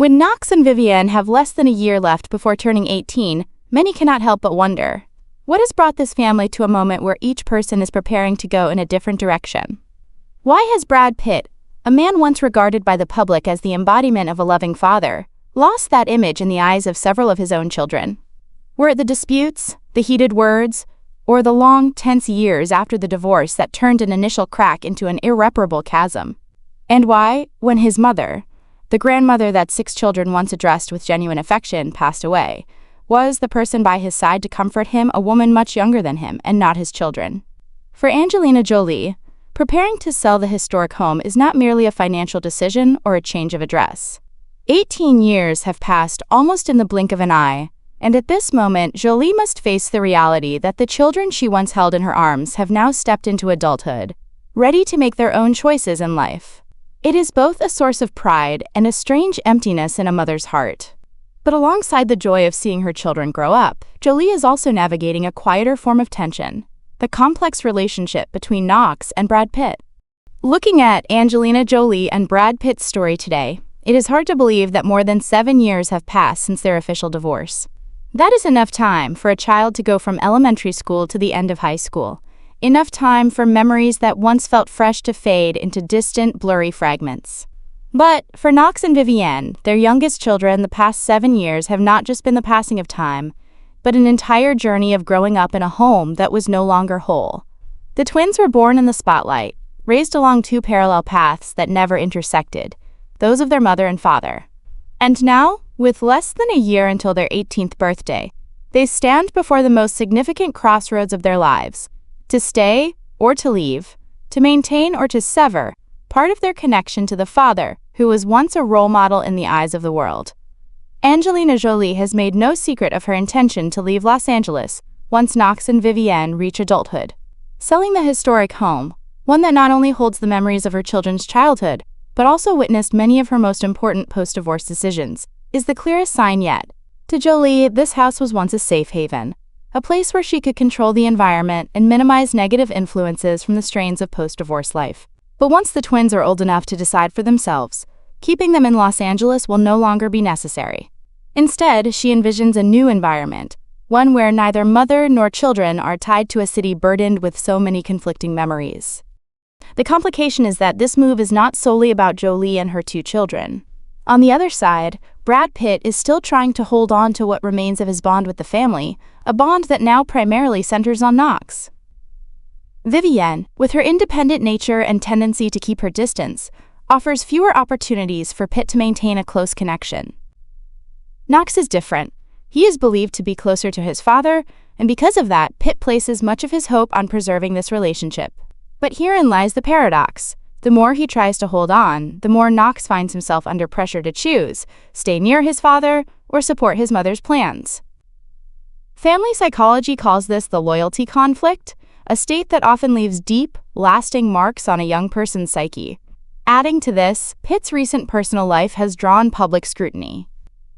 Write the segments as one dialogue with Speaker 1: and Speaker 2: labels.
Speaker 1: When Knox and Vivienne have less than a year left before turning 18, many cannot help but wonder, what has brought this family to a moment where each person is preparing to go in a different direction? Why has Brad Pitt, a man once regarded by the public as the embodiment of a loving father, lost that image in the eyes of several of his own children? Were it the disputes, the heated words, or the long, tense years after the divorce that turned an initial crack into an irreparable chasm? And why, when his mother, the grandmother that 6 children once addressed with genuine affection, passed away, was the person by his side to comfort him a woman much younger than him and not his children? For Angelina Jolie, preparing to sell the historic home is not merely a financial decision or a change of address. 18 years have passed almost in the blink of an eye, and at this moment, Jolie must face the reality that the children she once held in her arms have now stepped into adulthood, ready to make their own choices in life. It is both a source of pride and a strange emptiness in a mother's heart. But alongside the joy of seeing her children grow up, Jolie is also navigating a quieter form of tension, the complex relationship between Knox and Brad Pitt. Looking at Angelina Jolie and Brad Pitt's story today, it is hard to believe that more than 7 years have passed since their official divorce. That is enough time for a child to go from elementary school to the end of high school. Enough time for memories that once felt fresh to fade into distant, blurry fragments. But for Knox and Vivienne, their youngest children, the past 7 years have not just been the passing of time, but an entire journey of growing up in a home that was no longer whole. The twins were born in the spotlight, raised along 2 parallel paths that never intersected, those of their mother and father. And now, with less than a year until their 18th birthday, they stand before the most significant crossroads of their lives. To stay or to leave, to maintain or to sever, part of their connection to the father, who was once a role model in the eyes of the world. Angelina Jolie has made no secret of her intention to leave Los Angeles once Knox and Vivienne reach adulthood. Selling the historic home, one that not only holds the memories of her children's childhood, but also witnessed many of her most important post-divorce decisions, is the clearest sign yet. To Jolie, this house was once a safe haven, a place where she could control the environment and minimize negative influences from the strains of post-divorce life. But once the twins are old enough to decide for themselves, keeping them in Los Angeles will no longer be necessary. Instead, she envisions a new environment, one where neither mother nor children are tied to a city burdened with so many conflicting memories. The complication is that this move is not solely about Jolie and her 2 children. On the other side, Brad Pitt is still trying to hold on to what remains of his bond with the family, a bond that now primarily centers on Knox. Vivienne, with her independent nature and tendency to keep her distance, offers fewer opportunities for Pitt to maintain a close connection. Knox is different. He is believed to be closer to his father, and because of that, Pitt places much of his hope on preserving this relationship. But herein lies the paradox. The more he tries to hold on, the more Knox finds himself under pressure to choose, stay near his father, or support his mother's plans. Family psychology calls this the loyalty conflict, a state that often leaves deep, lasting marks on a young person's psyche. Adding to this, Pitt's recent personal life has drawn public scrutiny.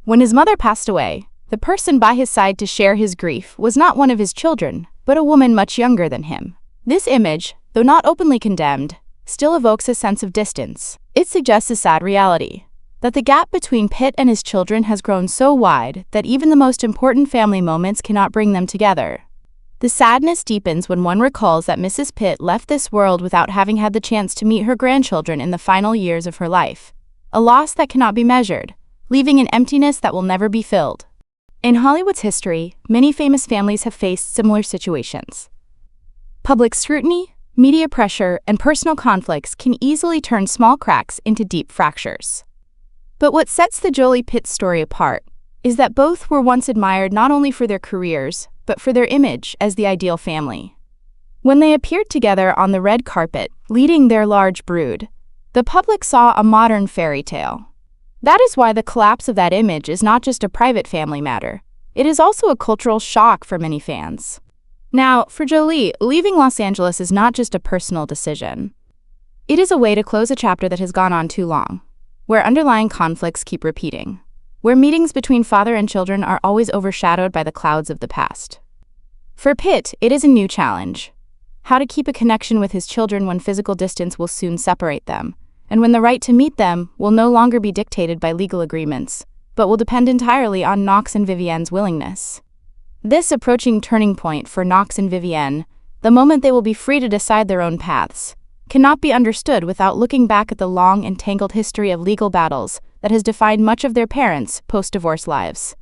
Speaker 1: When his mother passed away, the person by his side to share his grief was not one of his children, but a woman much younger than him. This image, though not openly condemned, still evokes a sense of distance. It suggests a sad reality, that the gap between Pitt and his children has grown so wide that even the most important family moments cannot bring them together. The sadness deepens when one recalls that Mrs. Pitt left this world without having had the chance to meet her grandchildren in the final years of her life, a loss that cannot be measured, leaving an emptiness that will never be filled. In Hollywood's history, many famous families have faced similar situations. Public scrutiny, media pressure, and personal conflicts can easily turn small cracks into deep fractures. But what sets the Jolie-Pitt story apart is that both were once admired not only for their careers, but for their image as the ideal family. When they appeared together on the red carpet, leading their large brood, the public saw a modern fairy tale. That is why the collapse of that image is not just a private family matter. It is also a cultural shock for many fans. Now, for Jolie, leaving Los Angeles is not just a personal decision. It is a way to close a chapter that has gone on too long, where underlying conflicts keep repeating, where meetings between father and children are always overshadowed by the clouds of the past. For Pitt, it is a new challenge. How to keep a connection with his children when physical distance will soon separate them, and when the right to meet them will no longer be dictated by legal agreements, but will depend entirely on Knox and Vivienne's willingness. This approaching turning point for Knox and Vivienne, the moment they will be free to decide their own paths, cannot be understood without looking back at the long and tangled history of legal battles that has defined much of their parents' post-divorce lives.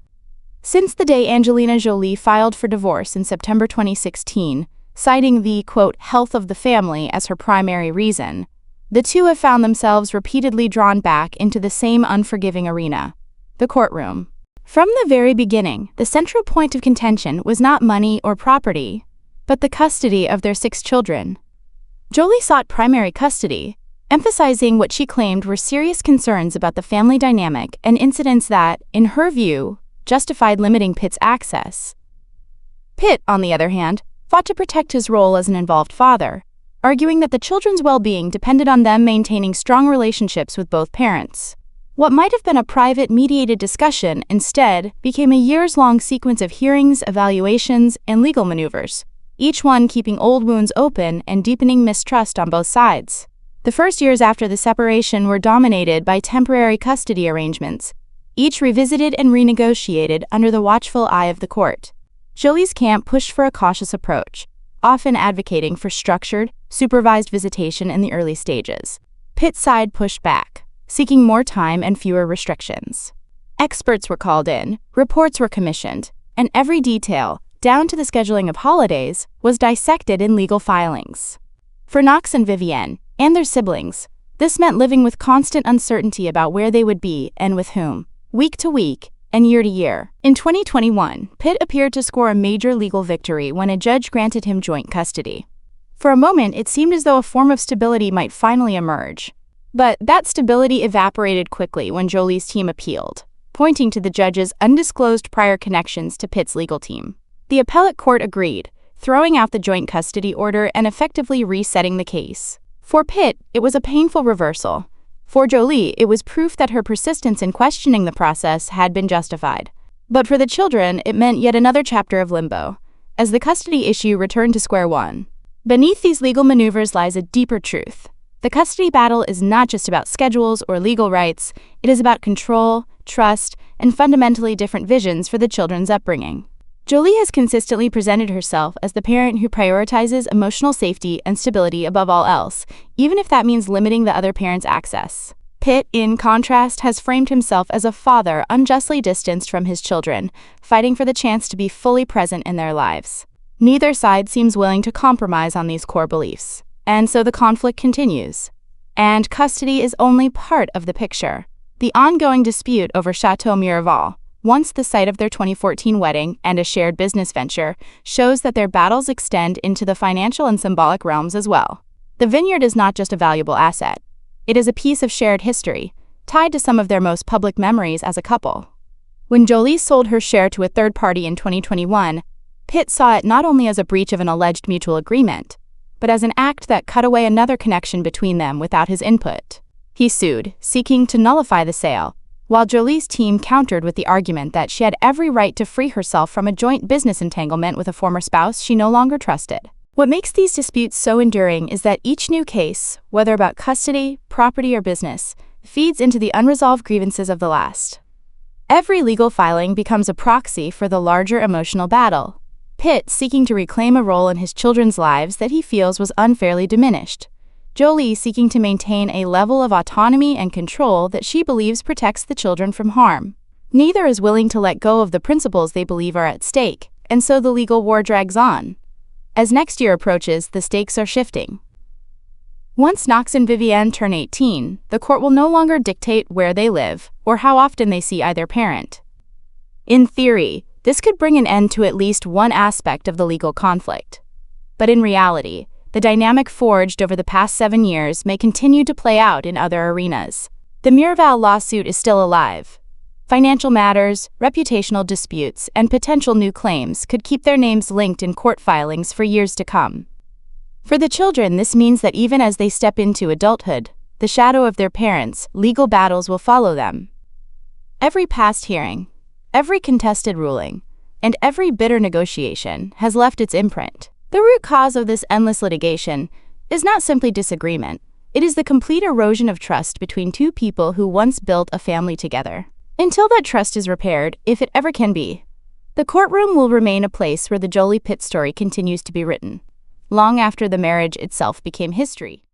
Speaker 1: Since the day Angelina Jolie filed for divorce in September 2016, citing the, quote, health of the family as her primary reason, the two have found themselves repeatedly drawn back into the same unforgiving arena, the courtroom. From the very beginning, the central point of contention was not money or property, but the custody of their 6 children. Jolie sought primary custody, emphasizing what she claimed were serious concerns about the family dynamic and incidents that, in her view, justified limiting Pitt's access. Pitt, on the other hand, fought to protect his role as an involved father, arguing that the children's well-being depended on them maintaining strong relationships with both parents. What might have been a private, mediated discussion instead became a years-long sequence of hearings, evaluations, and legal maneuvers, each one keeping old wounds open and deepening mistrust on both sides. The first years after the separation were dominated by temporary custody arrangements, each revisited and renegotiated under the watchful eye of the court. Jolie's camp pushed for a cautious approach, often advocating for structured, supervised visitation in the early stages. Pitt's side pushed back, seeking more time and fewer restrictions. Experts were called in, reports were commissioned, and every detail, down to the scheduling of holidays, was dissected in legal filings. For Knox and Vivienne, and their siblings, this meant living with constant uncertainty about where they would be and with whom, week to week and year to year. In 2021, Pitt appeared to score a major legal victory when a judge granted him joint custody. For a moment, it seemed as though a form of stability might finally emerge. But that stability evaporated quickly when Jolie's team appealed, pointing to the judge's undisclosed prior connections to Pitt's legal team. The appellate court agreed, throwing out the joint custody order and effectively resetting the case. For Pitt, it was a painful reversal. For Jolie, it was proof that her persistence in questioning the process had been justified. But for the children, it meant yet another chapter of limbo, as the custody issue returned to square one. Beneath these legal maneuvers lies a deeper truth. The custody battle is not just about schedules or legal rights, it is about control, trust, and fundamentally different visions for the children's upbringing. Jolie has consistently presented herself as the parent who prioritizes emotional safety and stability above all else, even if that means limiting the other parent's access. Pitt, in contrast, has framed himself as a father unjustly distanced from his children, fighting for the chance to be fully present in their lives. Neither side seems willing to compromise on these core beliefs, and so the conflict continues. And custody is only part of the picture. The ongoing dispute over Chateau Miraval, once the site of their 2014 wedding and a shared business venture, shows that their battles extend into the financial and symbolic realms as well. The vineyard is not just a valuable asset. It is a piece of shared history, tied to some of their most public memories as a couple. When Jolie sold her share to a third party in 2021, Pitt saw it not only as a breach of an alleged mutual agreement, but as an act that cut away another connection between them without his input. He sued, seeking to nullify the sale, while Jolie's team countered with the argument that she had every right to free herself from a joint business entanglement with a former spouse she no longer trusted. What makes these disputes so enduring is that each new case, whether about custody, property, or business, feeds into the unresolved grievances of the last. Every legal filing becomes a proxy for the larger emotional battle. Pitt seeking to reclaim a role in his children's lives that he feels was unfairly diminished. Jolie seeking to maintain a level of autonomy and control that she believes protects the children from harm. Neither is willing to let go of the principles they believe are at stake, and so the legal war drags on. As next year approaches, the stakes are shifting. Once Knox and Vivienne turn 18, the court will no longer dictate where they live or how often they see either parent. In theory, this could bring an end to at least one aspect of the legal conflict. But in reality, the dynamic forged over the past 7 years may continue to play out in other arenas. The Miraval lawsuit is still alive. Financial matters, reputational disputes, and potential new claims could keep their names linked in court filings for years to come. For the children, this means that even as they step into adulthood, the shadow of their parents' legal battles will follow them. Every past hearing, every contested ruling, and every bitter negotiation has left its imprint. The root cause of this endless litigation is not simply disagreement, It is the complete erosion of trust between two people who once built a family together. Until that trust is repaired, if it ever can be, the courtroom will remain a place where the Jolie-Pitt story continues to be written, long after the marriage itself became history.